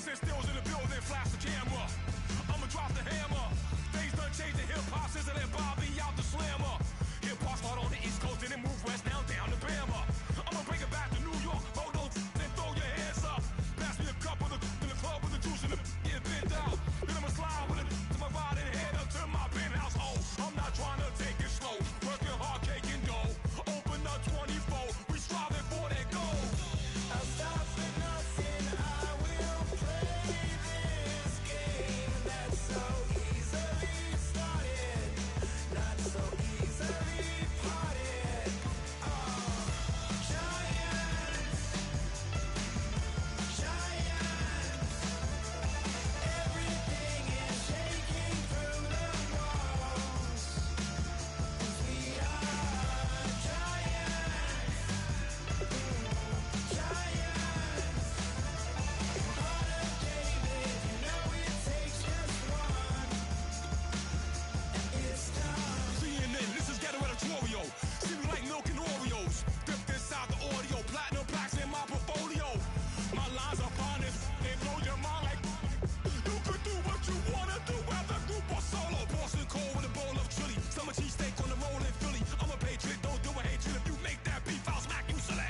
sit stills in the building, flash the camera. I'ma drop the hammer. Things done changed the hip-hop since I let Bobby out the slammer. Hip-hop start on the East Coast and then move west now down to Bama. I'ma bring it back to New York, hold on, then throw your hands up. Pass me a cup of the in the club with the juice and the get bent out. Then I'ma slide with it to my ride and head up to my penthouse. Oh, I'm not trying to take it slow, working hard, cake and dough. Open up 24, we striving for that goal. I'll stop for nothing, I will play this game that's so easily started, not so easily parted. Giants, everything is shaking through the walls. We are giants. Heart of David, you know it takes just one, and it's done. CNN, this is ghetto editorial. See me like milk and Oreos. Dipped inside the audio, platinum plaques in my portfolio. My lines are honest, they blow your mind like you could do what you wanna do, whether group or solo. Boston cold with a bowl of chili, summer cheesesteak on the roll in Philly. I'm a patriot, don't do a hatred. If you make that beef, I'll smack you silly.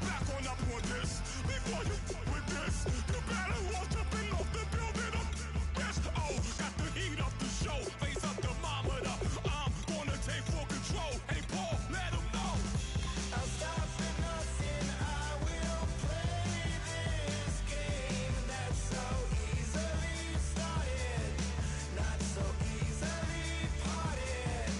Back on up on this, before you with this, you better walk up and off the building up this. Oh, got the heat up the show, face up the thermometer. I'm gonna take full control. Hey Paul, let him know. I'll stop for nothing, I will play this game that's so easily started, not so easily parted.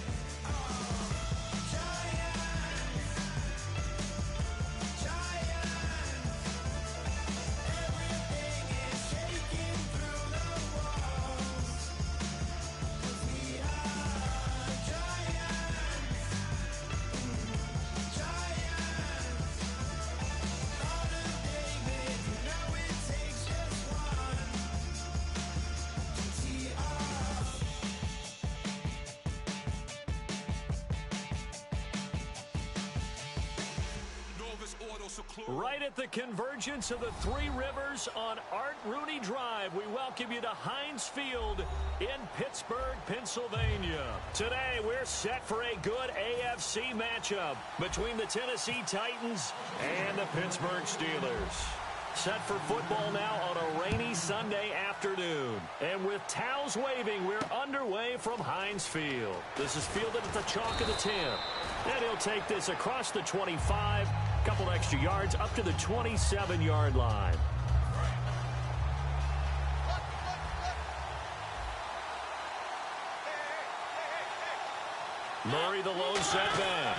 Giants, everything is shaking through the walls. We are giants. Heart of David, you know it takes just one to tee up. Novus Auto Seclude. Right at the convergence of the Three Rivers on Art Rooney Drive, we welcome you to Heinz Field in Pittsburgh, Pennsylvania. Today, we're set for a good AFC matchup between the Tennessee Titans and the Pittsburgh Steelers. Set for football now on a rainy Sunday afternoon. And with towels waving, we're underway from Heinz Field. This is fielded at the chalk of the 10. And he'll take this across the 25, couple extra yards up to the 27-yard line. Murray, the lone setback.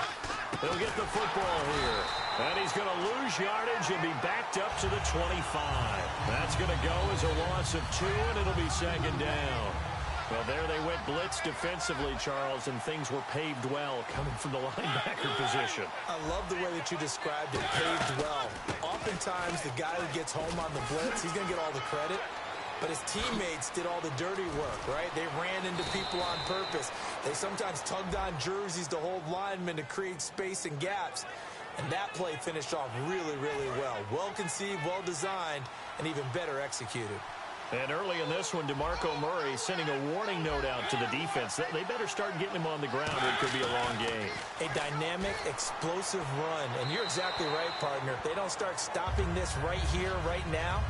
He'll get the football here. And he's going to lose yardage and be backed up to the 25. That's going to go as a loss of 2, and it'll be second down. Well, there they went blitz defensively, Charles, and things were paved well coming from the linebacker position. I love the way that you described it, paved well. Oftentimes, the guy who gets home on the blitz, he's going to get all the credit. But his teammates did all the dirty work, right? They ran into people on purpose. They sometimes tugged on jerseys to hold linemen to create space and gaps. And that play finished off really, really well. Well-conceived, well-designed, and even better executed. And early in this one, DeMarco Murray sending a warning note out to the defense. They better start getting him on the ground or it could be a long game. A dynamic, explosive run. And you're exactly right, partner. If they don't start stopping this right here, right now,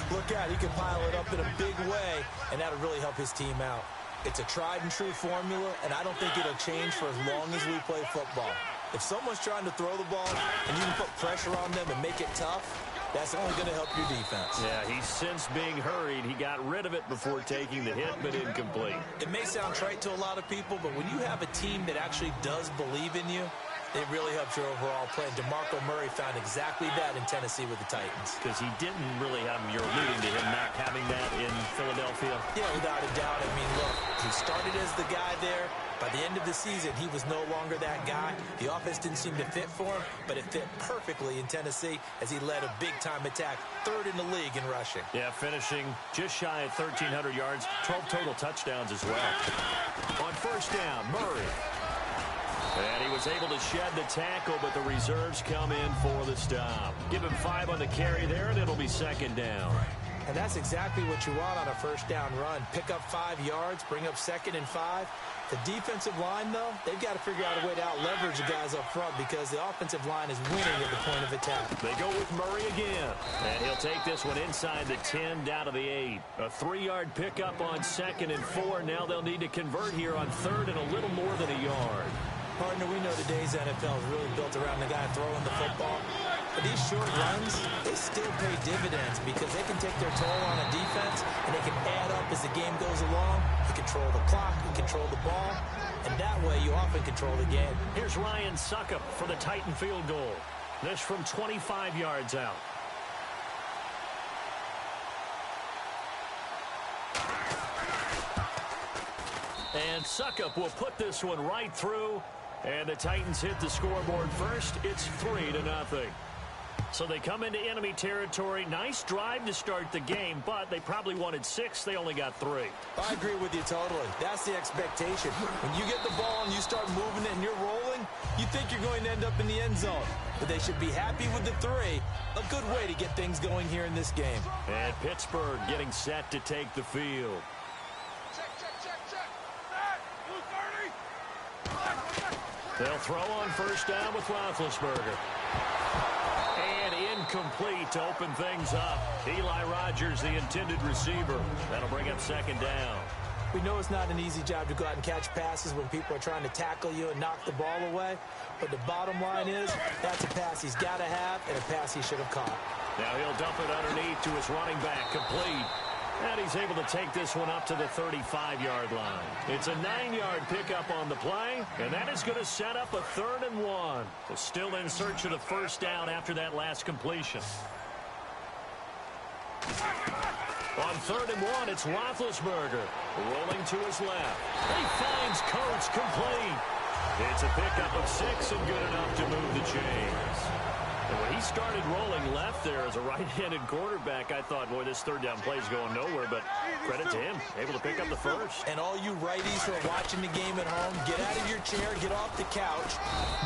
look out, he can pile it up in a big way, and that'll really help his team out. It's a tried-and-true formula, and I don't think it'll change for as long as we play football. If someone's trying to throw the ball and you can put pressure on them and make it tough, that's only going to help your defense. Yeah, he's since being hurried. He got rid of it before taking the hit, but incomplete. It may sound trite to a lot of people, but when you have a team that actually does believe in you, it really helps your overall play. And DeMarco Murray found exactly that in Tennessee with the Titans. Because he didn't really have him. You're alluding to him not having that in Philadelphia. Yeah, without a doubt. I mean, look, he started as the guy there. By the end of the season, he was no longer that guy. The offense didn't seem to fit for him, but it fit perfectly in Tennessee as he led a big-time attack, third in the league in rushing. Yeah, finishing just shy of 1,300 yards, 12 total touchdowns as well. On first down, Murray. And he was able to shed the tackle, but the reserves come in for the stop. Give him 5 on the carry there, and it'll be second down. And that's exactly what you want on a first down run. Pick up 5 yards, bring up 2nd and 5. The defensive line, though, they've got to figure out a way to out-leverage the guys up front because the offensive line is winning at the point of attack. They go with Murray again. And he'll take this one inside the 10 down to the 8. A 3-yard pickup on 2nd and 4. Now they'll need to convert here on 3rd and a little more than a yard. Partner, we know today's NFL is really built around the guy throwing the football. But these short runs, they still pay dividends because they can take their toll on a defense and they can add up as the game goes along. You control the clock, you control the ball, and that way you often control the game. Here's Ryan Suckup for the Titan field goal. This from 25 yards out. And Suckup will put this one right through. And the Titans hit the scoreboard first. It's 3-0. So they come into enemy territory. Nice drive to start the game, but they probably wanted 6. They only got 3. I agree with you totally. That's the expectation. When you get the ball and you start moving it and you're rolling, you think you're going to end up in the end zone. But they should be happy with the 3. A good way to get things going here in this game. And Pittsburgh getting set to take the field. They'll throw on first down with Roethlisberger. And incomplete to open things up. Eli Rogers, the intended receiver. That'll bring up 2nd down. We know it's not an easy job to go out and catch passes when people are trying to tackle you and knock the ball away. But the bottom line is, that's a pass he's got to have and a pass he should have caught. Now he'll dump it underneath to his running back, complete. And he's able to take this one up to the 35-yard line. It's a 9-yard pickup on the play, and that is going to set up a 3rd and 1. So still in search of the first down after that last completion. On 3rd and 1, it's Roethlisberger rolling to his left. He finds Coates complete. It's a pickup of 6 and good enough to move the chains. And when he started rolling left there as a right-handed quarterback, I thought, boy, this 3rd down play is going nowhere, but credit to him, able to pick up the first. And all you righties who are watching the game at home, get out of your chair, get off the couch,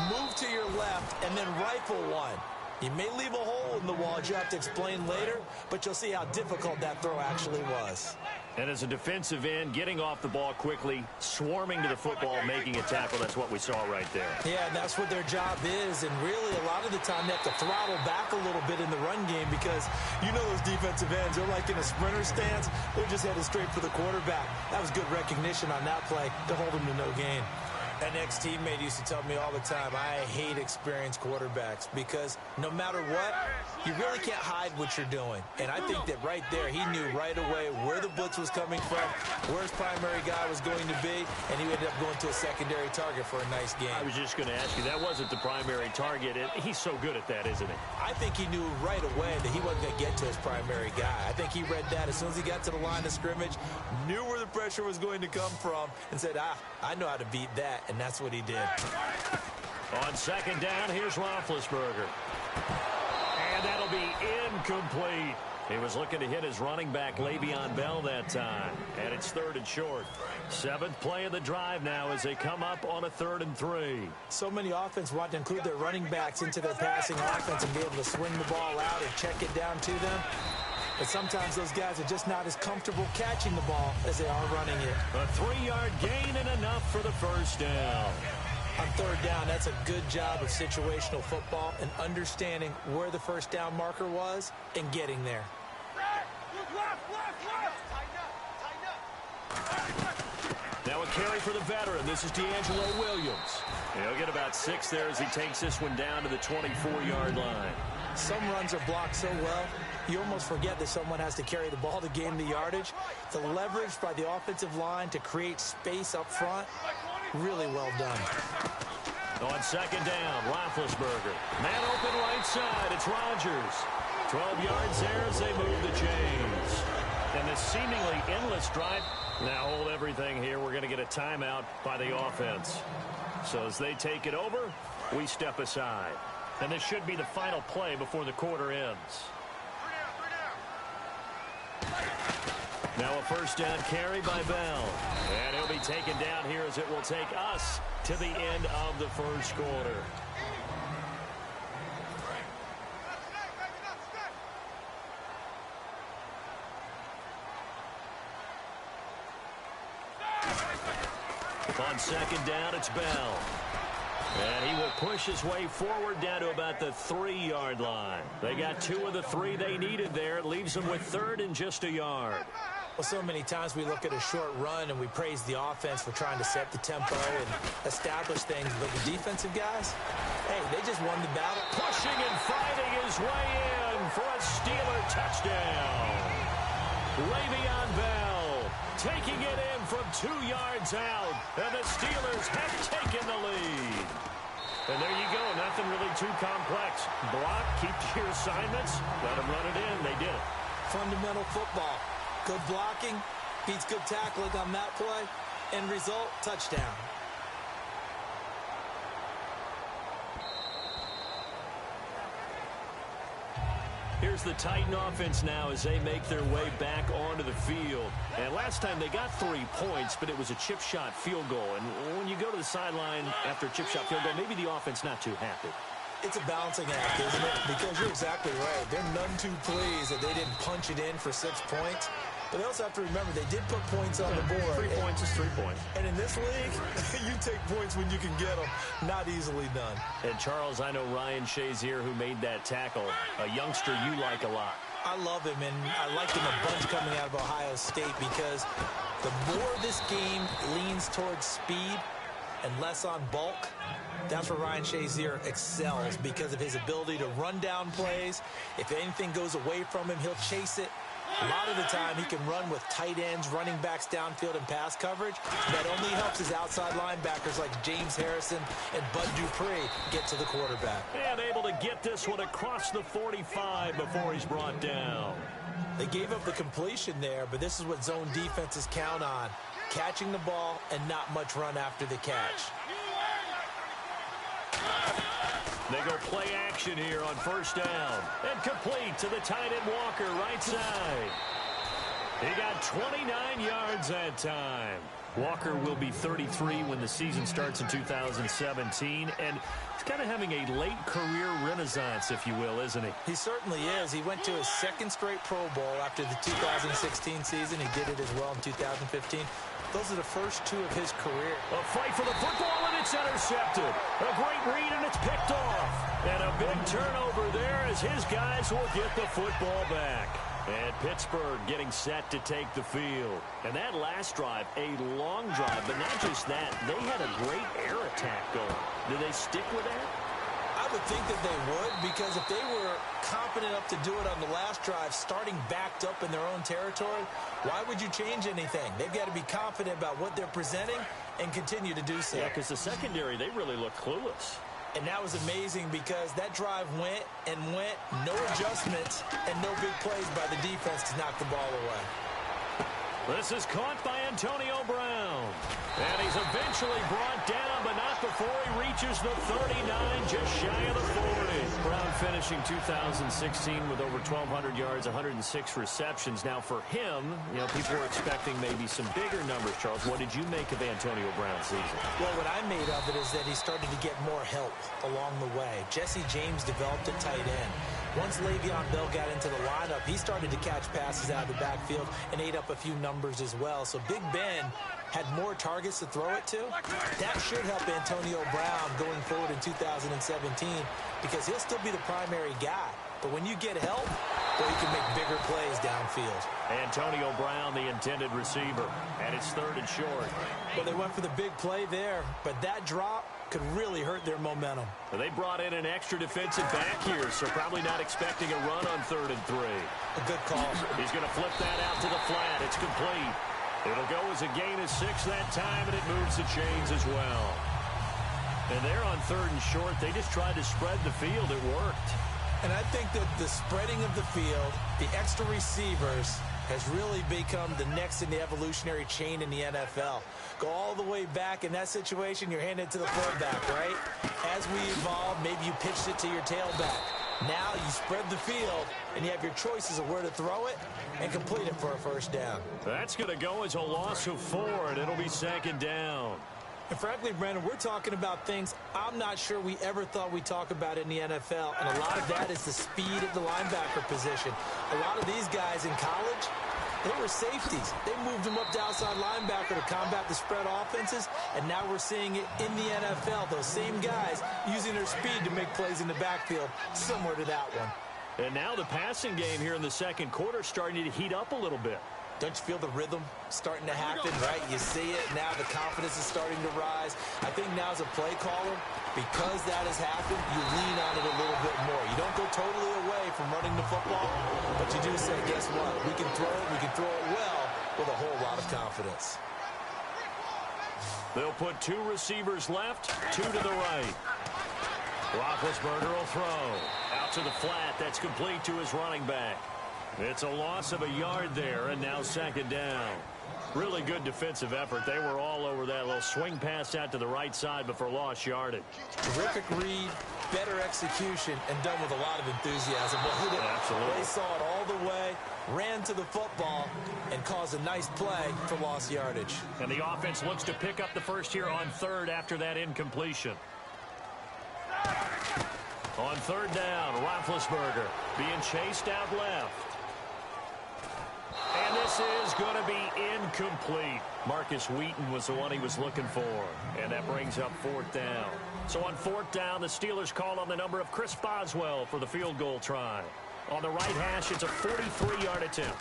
move to your left, and then rifle one. You may leave a hole in the wall, as you have to explain later, but you'll see how difficult that throw actually was. And as a defensive end, getting off the ball quickly, swarming to the football, making a tackle, that's what we saw right there. Yeah, and that's what their job is, and really a lot of the time they have to throttle back a little bit in the run game because you know those defensive ends, they're like in a sprinter stance, they're just headed straight for the quarterback. That was good recognition on that play to hold them to no gain. An ex-teammate used to tell me all the time, I hate experienced quarterbacks because no matter what, you really can't hide what you're doing. And I think that right there, he knew right away where the blitz was coming from, where his primary guy was going to be, and he ended up going to a secondary target for a nice game. I was just going to ask you, that wasn't the primary target. He's so good at that, isn't he? I think he knew right away that he wasn't going to get to his primary guy. I think he read that as soon as he got to the line of scrimmage, knew where the pressure was going to come from, and said, I know how to beat that. And that's what he did. On 2nd down, here's Roethlisberger. And that'll be incomplete. He was looking to hit his running back, Le'Veon Bell, that time. And it's 3rd and short. 7th play of the drive now as they come up on a 3rd and 3. So many offenses want to include their running backs into their passing offense and be able to swing the ball out and check it down to them. But sometimes those guys are just not as comfortable catching the ball as they are running it. A 3-yard gain and enough for the first down. On 3rd down, that's a good job of situational football and understanding where the first down marker was and getting there. Now a carry for the veteran. This is D'Angelo Williams. He'll get about 6 there as he takes this one down to the 24-yard line. Some runs are blocked so well, you almost forget that someone has to carry the ball to gain the yardage. The leverage by the offensive line to create space up front, really well done. On 2nd down, Roethlisberger. Man open right side, it's Rodgers. 12 yards there as they move the chains. And this seemingly endless drive. Now hold everything here. We're going to get a timeout by the offense. So as they take it over, we step aside. And this should be the final play before the quarter ends. Now a first down carry by Bell. And he'll be taken down here as it will take us to the end of the first quarter. On second down, it's Bell. And he will push his way forward down to about the 3-yard line. They got 2 of the 3 they needed there. It leaves them with third and just a yard. Well, so many times we look at a short run and we praise the offense for trying to set the tempo and establish things. But the defensive guys, hey, they just won the battle. Pushing and fighting his way in for a Steeler touchdown. Le'Veon Bell taking it in from 2 yards out. And the Steelers have taken the lead. And there you go. Nothing really too complex. Block, keep to your assignments, let them run it in. They did it. Fundamental football. Good blocking, beats good tackling on that play. End result, touchdown. Here's the Titan offense now as they make their way back onto the field. And last time they got 3 points, but it was a chip shot field goal. And when you go to the sideline after a chip shot field goal, maybe the offense not too happy. It's a balancing act, isn't it? Because you're exactly right. They're none too pleased that they didn't punch it in for 6 points. But they also have to remember they did put points on the board. 3 points is 3 points. And in this league, you take points when you can get them. Not easily done. And, Charles, I know Ryan Shazier, who made that tackle, a youngster you like a lot. I love him, and I like him a bunch coming out of Ohio State because the more this game leans towards speed and less on bulk, that's where Ryan Shazier excels because of his ability to run down plays. If anything goes away from him, he'll chase it. A lot of the time, he can run with tight ends, running backs downfield, and pass coverage. That only helps his outside linebackers like James Harrison and Bud Dupree get to the quarterback. And able to get this one across the 45 before he's brought down. They gave up the completion there, but this is what zone defenses count on. Catching the ball and not much run after the catch. They go play action here on first down. And complete to the tight end Walker, right side. He got 29 yards that time. Walker will be 33 when the season starts in 2017. And he's kind of having a late career renaissance, if you will, isn't he? He certainly is. He went to his 2nd straight Pro Bowl after the 2016 season. He did it as well in 2015. Those are the first 2 of his career. A fight for the football, and it's intercepted. A great read, and it's picked off. And a big turnover there as his guys will get the football back. And Pittsburgh getting set to take the field. And that last drive, a long drive, but not just that. They had a great air attack going. Did they stick with that? I would think that they would, because if they were confident enough to do it on the last drive, starting backed up in their own territory, why would you change anything? They've got to be confident about what they're presenting and continue to do so. Yeah, because the secondary, they really look clueless. And that was amazing because that drive went and went, no adjustments, and no big plays by the defense to knock the ball away. This is caught by Antonio Brown. And he's eventually brought down, but not before he reaches the 39, just shy of the 40. Brown finishing 2016 with over 1,200 yards, 106 receptions. Now for him, you know, people were expecting maybe some bigger numbers, Charles. What did you make of Antonio Brown's season? Well, what I made of it is that he started to get more help along the way. Jesse James developed at tight end. Once Le'Veon Bell got into the lineup, he started to catch passes out of the backfield and ate up a few numbers as well. So Big Ben had more targets to throw it to. That should help Antonio Brown going forward in 2017 because he'll still be the primary guy. But when you get help, well, you can make bigger plays downfield. Antonio Brown, the intended receiver, and it's 3rd and short. Well, they went for the big play there, but that drop could really hurt their momentum. Well, they brought in an extra defensive back here, so probably not expecting a run on 3rd and 3. A good call. He's going to flip that out to the flat. It's complete. It'll go as a gain of 6 that time, and it moves the chains as well. And they're on 3rd and short. They just tried to spread the field. It worked. And I think that the spreading of the field, the extra receivers, has really become the next in the evolutionary chain in the NFL. Go all the way back in that situation, you're handed to the fullback, right? As we evolve, maybe you pitched it to your tailback. Now you spread the field, and you have your choices of where to throw it and complete it for a first down. That's going to go as a loss of 4, and it'll be 2nd down. And frankly, Brandon, we're talking about things I'm not sure we ever thought we'd talk about in the NFL, and a lot of that is the speed of the linebacker position. A lot of these guys in college, They were safeties. They moved them up to outside linebacker to combat the spread offenses, and now we're seeing it in the NFL. Those same guys using their speed to make plays in the backfield, similar to that one. And now the passing game here in the second quarter starting to heat up a little bit. Don't you feel the rhythm starting to happen, right? You see it. Now the confidence is starting to rise. I think now as a play caller, because that has happened, you lean on it a little bit more. You don't go totally away from running the football, but you do say, guess what? We can throw it well with a whole lot of confidence. They'll put 2 receivers left, 2 to the right. Roethlisberger will throw. Out to the flat. That's complete to his running back. It's a loss of a yard there, and now second down. Really good defensive effort. They were all over that little swing pass out to the right side before lost yardage. Terrific read, better execution, and done with a lot of enthusiasm. Absolutely. They saw it all the way, ran to the football, and caused a nice play for lost yardage. And the offense looks to pick up the first here on third after that incompletion. On third down, Roethlisberger being chased out left. And this is going to be incomplete. Marcus Wheaton was the one he was looking for. And that brings up fourth down. So on fourth down, the Steelers call on the number of Chris Boswell for the field goal try. On the right hash, it's a 43-yard attempt.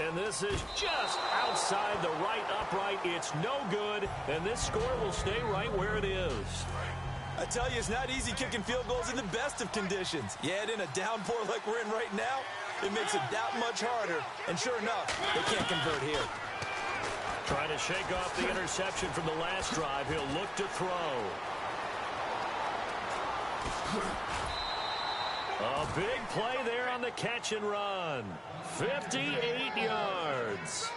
And this is just outside the right upright. It's no good. And this score will stay right where it is. I tell you, it's not easy kicking field goals in the best of conditions. Yet in a downpour like we're in right now, it makes it that much harder. And sure enough, they can't convert here. Trying to shake off the interception from the last drive. He'll look to throw. A big play there on the catch and run. 58 yards.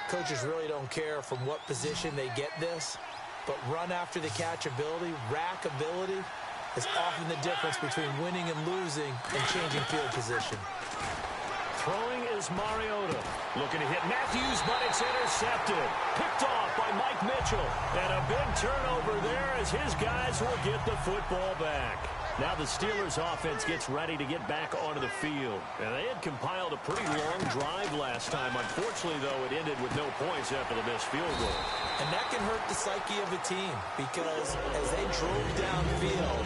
Coaches really don't care from what position they get this. But run after the catch ability, rack ability, is often the difference between winning and losing and changing field position. Throwing is Mariota. Looking to hit Matthews, but it's intercepted. Picked off by Mike Mitchell. And a big turnover there as his guys will get the football back. Now the Steelers offense gets ready to get back onto the field. And they had compiled a pretty long drive last time. Unfortunately, though, it ended with no points after the missed field goal. And that can hurt the psyche of a team because as they drove downfield,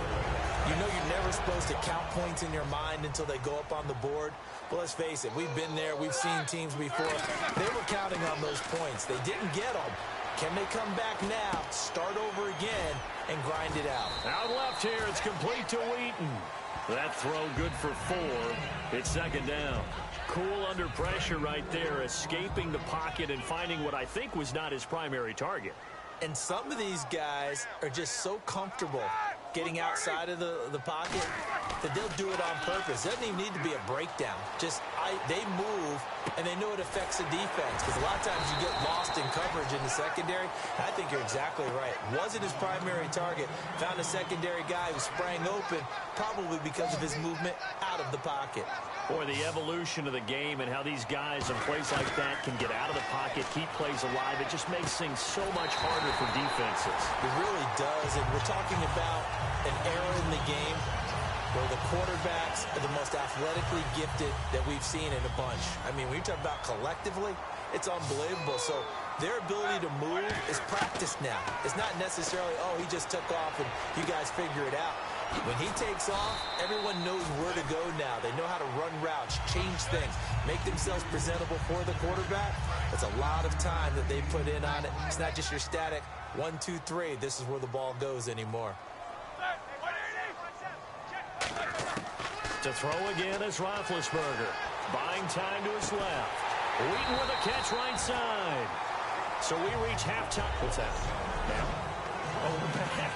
you know you're never supposed to count points in your mind until they go up on the board. But let's face it, we've been there. We've seen teams before. They were counting on those points. They didn't get them. Can they come back now, start over again, and grind it out? Out left here, it's complete to Wheaton. That throw good for 4. It's second down. Cool under pressure right there, escaping the pocket and finding what I think was not his primary target. And some of these guys are just so comfortable getting outside of the pocket that they'll do it on purpose. It doesn't even need to be a breakdown. They move, and they know it affects the defense because a lot of times you get lost in coverage in the secondary. And I think you're exactly right. Wasn't his primary target. Found a secondary guy who sprang open, probably because of his movement out of the pocket. Boy, the evolution of the game and how these guys in plays like that can get out of the pocket, keep plays alive, it just makes things so much harder for defenses. It really does, and we're talking about an era in the game where the quarterbacks are the most athletically gifted that we've seen in a bunch. I mean, when you talk about collectively, it's unbelievable. So their ability to move is practiced now. It's not necessarily, oh, he just took off and you guys figure it out. When he takes off, everyone knows where to go now. They know how to run routes, change things, make themselves presentable for the quarterback. It's a lot of time that they put in on it. It's not just your static 1, 2, 3. This is where the ball goes anymore. To throw again is Roethlisberger. Buying time to his left. Wheaton with a catch right side. So we reach halftime. What's that? Now? Oh, we're back.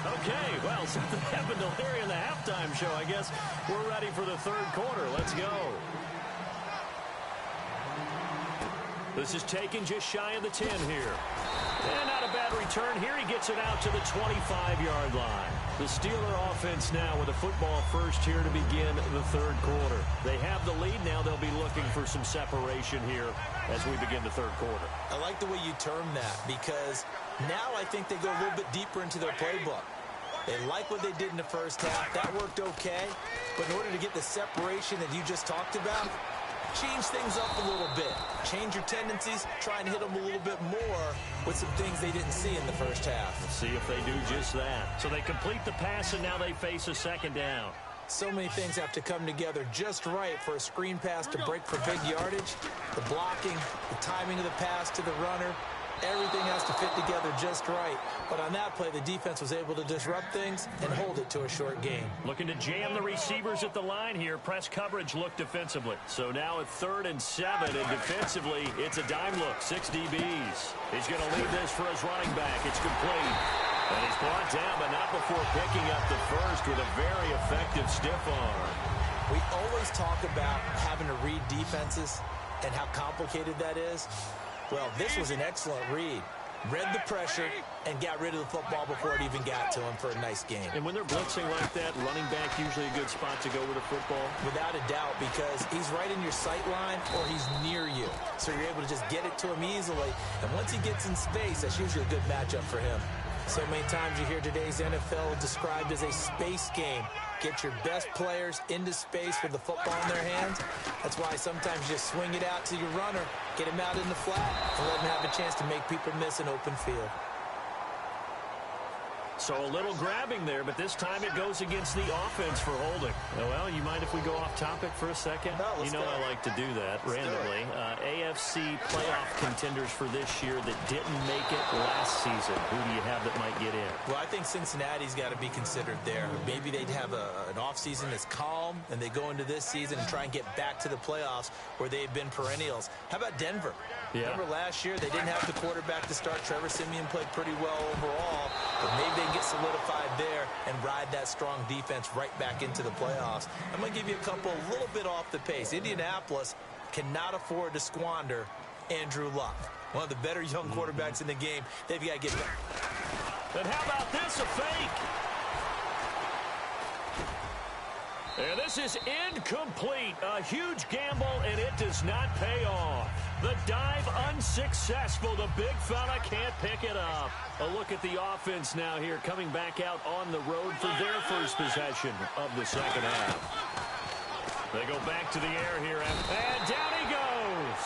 Okay, well, something happened to Larry in the halftime show. I guess we're ready for the third quarter. Let's go. This is taken just shy of the 10 here. And not a bad return here. He gets it out to the 25-yard line. The Steeler offense now with a football first here to begin the third quarter. They have the lead. Now they'll be looking for some separation here as we begin the third quarter. I like the way you term that because now I think they go a little bit deeper into their playbook. They like what they did in the first half. That worked okay. But in order to get the separation that you just talked about, change things up a little bit. change your tendencies, try and hit them a little bit more with some things they didn't see in the first half. Let's see if they do just that. So they complete the pass, and now they face a second down. So many things have to come together just right for a screen pass to break for big yardage. The blocking, the timing of the pass to the runner, everything has to fit together just right. But on that play, the defense was able to disrupt things and hold it to a short game. Looking to jam the receivers at the line here. Press coverage look defensively. So now at 3rd and 7, and defensively, it's a dime look. 6 DBs. He's going to lead this for his running back. It's complete. And he's brought down, but not before picking up the first with a very effective stiff arm. We always talk about having to read defenses and how complicated that is. Well, this was an excellent read. Read the pressure and got rid of the football before it even got to him for a nice game. And when they're blitzing like that, running back usually a good spot to go with a football? Without a doubt, because he's right in your sight line or he's near you. So you're able to just get it to him easily. And once he gets in space, that's usually a good matchup for him. So many times you hear today's NFL described as a space game. Get your best players into space with the football in their hands. That's why sometimes you just swing it out to your runner, get him out in the flat, and let him have a chance to make people miss an open field. So a little grabbing there, but this time it goes against the offense for holding. Well, you mind if we go off topic for a second? No, let's go. I like to do that randomly. AFC playoff contenders for this year that didn't make it last season. Who do you have that might get in? Well, I think Cincinnati's got to be considered there. Maybe they'd have an offseason that's calm, and they go into this season and try and get back to the playoffs where they've been perennials. How about Denver? Yeah. Remember last year, they didn't have the quarterback to start. Trevor Siemian played pretty well overall, but maybe they can get solidified there and ride that strong defense right back into the playoffs. I'm going to give you a couple a little bit off the pace. Indianapolis cannot afford to squander Andrew Luck, one of the better young quarterbacks in the game. They've got to get back. And how about this, a fake? And this is incomplete. A huge gamble, and it does not pay off. The dive unsuccessful. The big fella can't pick it up. A look at the offense now here, coming back out on the road for their first possession of the second half. They go back to the air here, and down he goes.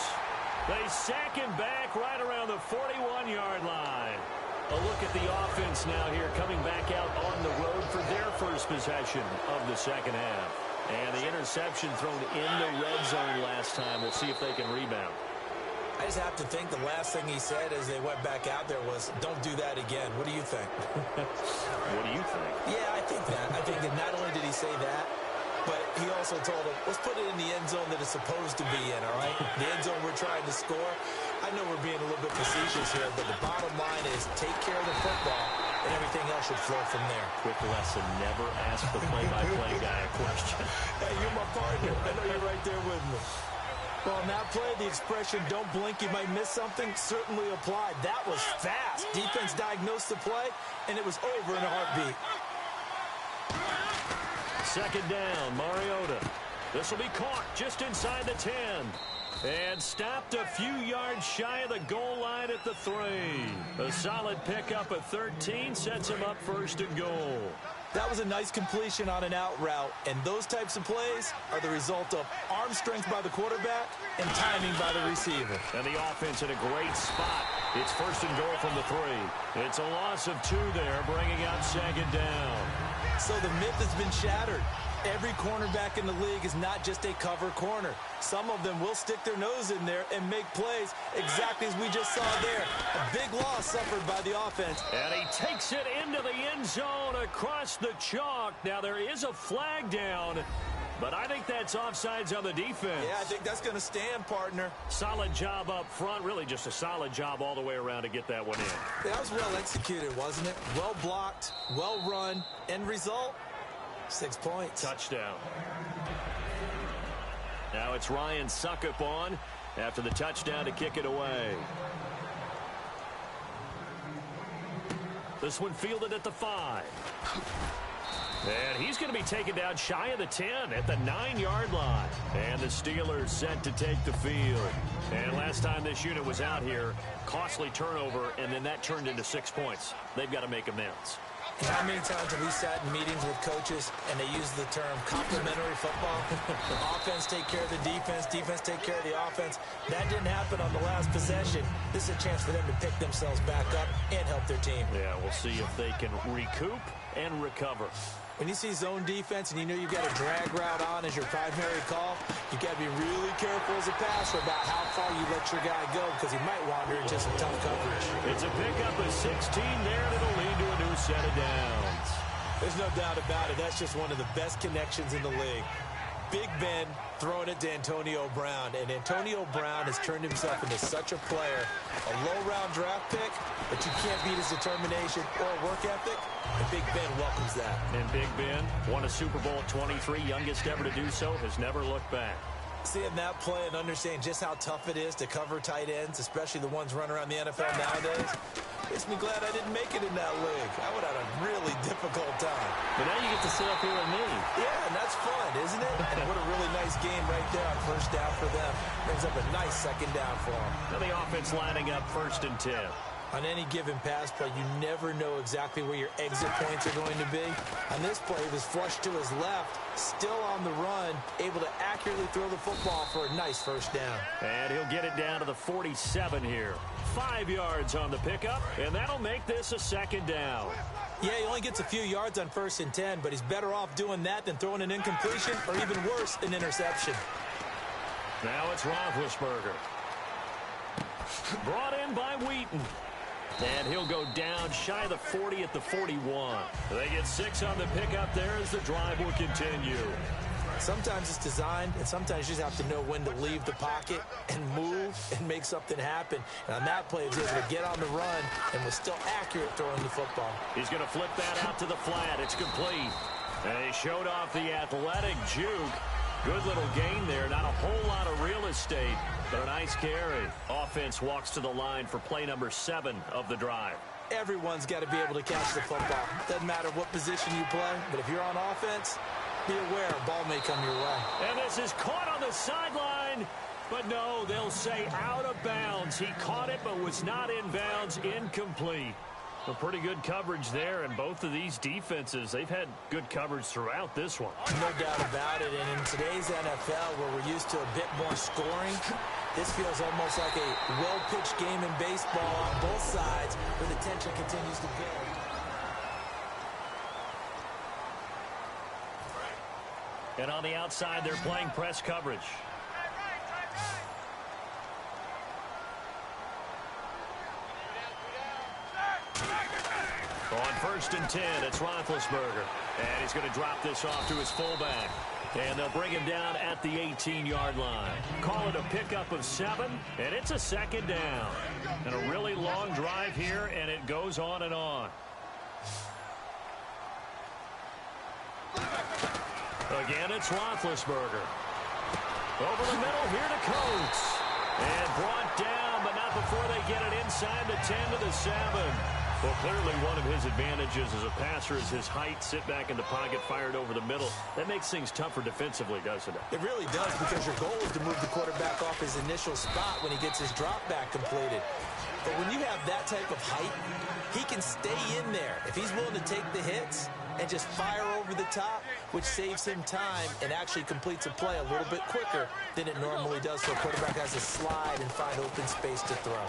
They sack him back right around the 41-yard line. A look at the offense now here, coming back out on the road for their first possession of the second half. And the interception thrown in the red zone last time. We'll see if they can rebound. I just have to think the last thing he said as they went back out there was, don't do that again. What do you think? What do you think? Yeah, I think that. I think that not only did he say that, but he also told him, let's put it in the end zone that it's supposed to be in, all right? The end zone we're trying to score. I know we're being a little bit facetious here, but the bottom line is take care of the football, and everything else should flow from there. Quick lesson, never ask the play-by-play guy a question. Hey, you're my partner. I know you're right there with me. Well, on that play, the expression, don't blink, you might miss something, certainly applied. That was fast. Defense diagnosed the play, and it was over in a heartbeat. Second down, Mariota. This will be caught just inside the 10. And stopped a few yards shy of the goal line at the 3. A solid pickup of 13 sets him up first and goal. That was a nice completion on an out route, and those types of plays are the result of arm strength by the quarterback and timing by the receiver. And the offense in a great spot. It's first and goal from the 3. It's a loss of 2 there, bringing up second down. So the myth has been shattered. Every cornerback in the league is not just a cover corner. Some of them will stick their nose in there and make plays exactly as we just saw there. A big loss suffered by the offense. And he takes it into the end zone across the chalk. Now there is a flag down, but I think that's offsides on the defense. Yeah, I think that's going to stand, partner. Solid job up front. Really just a solid job all the way around to get that one in. Yeah, that was well executed, wasn't it? Well blocked, well run. End result, 6 points. Touchdown. Now it's Ryan Suckup on after the touchdown to kick it away. This one fielded at the 5. And he's going to be taken down shy of the 10 at the 9-yard line. And the Steelers set to take the field. And last time this unit was out here, costly turnover, and then that turned into 6 points. They've got to make amends. And how many times have we sat in meetings with coaches and they use the term complementary football? Offense take care of the defense, defense take care of the offense. That didn't happen on the last possession. This is a chance for them to pick themselves back up and help their team. Yeah, we'll see if they can recoup and recover. When you see zone defense and you know you've got a drag route on as your primary call, you got to be really careful as a passer about how far you let your guy go because he might wander into some tough coverage. It's a pickup of 16 there, and it'll lead to a new set of downs. There's no doubt about it. That's just one of the best connections in the league. Big Ben throwing it to Antonio Brown, and Antonio Brown has turned himself into such a player. A low-round draft pick, but you can't beat his determination or work ethic, and Big Ben welcomes that. And Big Ben won a Super Bowl at 23, youngest ever to do so, has never looked back. Seeing that play and understanding just how tough it is to cover tight ends, especially the ones running around the NFL nowadays, makes me glad I didn't make it in that league. I would have had a really difficult time. But now you get to sit up here with me. Yeah, and that's fun, isn't it? And what a really nice game right there on first down for them. Brings up a nice second down for them. Now the offense lining up 1st and 10. On any given pass play, you never know exactly where your exit points are going to be. On this play, he was flushed to his left, still on the run, able to accurately throw the football for a nice first down. And he'll get it down to the 47 here. 5 yards on the pickup, and that'll make this a 2nd down. Yeah, he only gets a few yards on 1st and 10, but he's better off doing that than throwing an incompletion or even worse, an interception. Now it's Roethlisberger. Brought in by Wheaton. And he'll go down shy of the 40 at the 41. They get 6 on the pickup there as the drive will continue. Sometimes it's designed, and sometimes you just have to know when to leave the pocket and move and make something happen. And on that play, he was able to get on the run and was still accurate throwing the football. He's going to flip that out to the flat. It's complete. And he showed off the athletic juke. Good little gain there. Not a whole lot of real estate, but a nice carry. Offense walks to the line for play number 7 of the drive. Everyone's got to be able to catch the football. Doesn't matter what position you play, but if you're on offense, be aware a ball may come your way. And this is caught on the sideline. But no, they'll say out of bounds. He caught it, but was not in bounds. Incomplete. A pretty good coverage there, and both of these defenses, they've had good coverage throughout this one. No doubt about it, and in today's NFL, where we're used to a bit more scoring, this feels almost like a well-pitched game in baseball on both sides, where the tension continues to build. And on the outside, they're playing press coverage. On 1st and 10, it's Roethlisberger. And he's going to drop this off to his fullback. And they'll bring him down at the 18-yard line. Call it a pickup of 7, and it's a 2nd down. And a really long drive here, and it goes on and on. Again, it's Roethlisberger. Over the middle here to Coates. And brought down, but not before they get it inside the 10 to the 7. Well, clearly one of his advantages as a passer is his height. Sit back in the pocket, fired over the middle. That makes things tougher defensively, doesn't it? It really does, because your goal is to move the quarterback off his initial spot when he gets his drop back completed. But when you have that type of height, he can stay in there if he's willing to take the hits and just fire over the top, which saves him time and actually completes a play a little bit quicker than it normally does, so a quarterback has to slide and find open space to throw.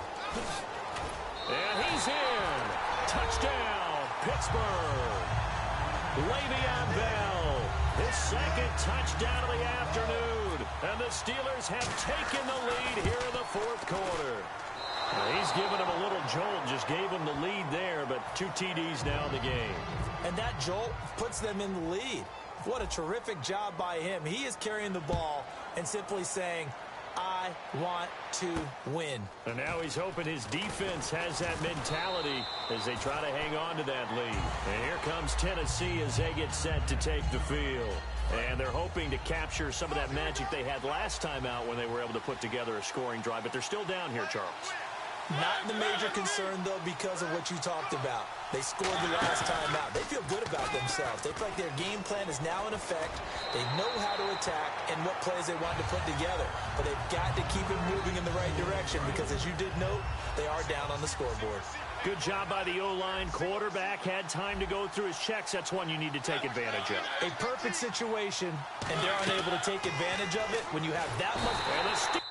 And he's in. Touchdown, Pittsburgh. Le'Veon Bell, his 2nd touchdown of the afternoon. And the Steelers have taken the lead here in the 4th quarter. He's given him a little jolt, just gave him the lead there, but 2 TDs now in the game. And that jolt puts them in the lead. What a terrific job by him. He is carrying the ball and simply saying, I want to win. And now he's hoping his defense has that mentality as they try to hang on to that lead. And here comes Tennessee as they get set to take the field. And they're hoping to capture some of that magic they had last time out when they were able to put together a scoring drive. But they're still down here, Charles. Not the major concern, though, because of what you talked about. They scored the last time out. They feel good about themselves. They feel like their game plan is now in effect. They know how to attack and what plays they want to put together. But they've got to keep it moving in the right direction because, as you did note, they are down on the scoreboard. Good job by the O-line. Quarterback had time to go through his checks. That's one you need to take advantage of. A perfect situation, and they're unable to take advantage of it when you have that much. And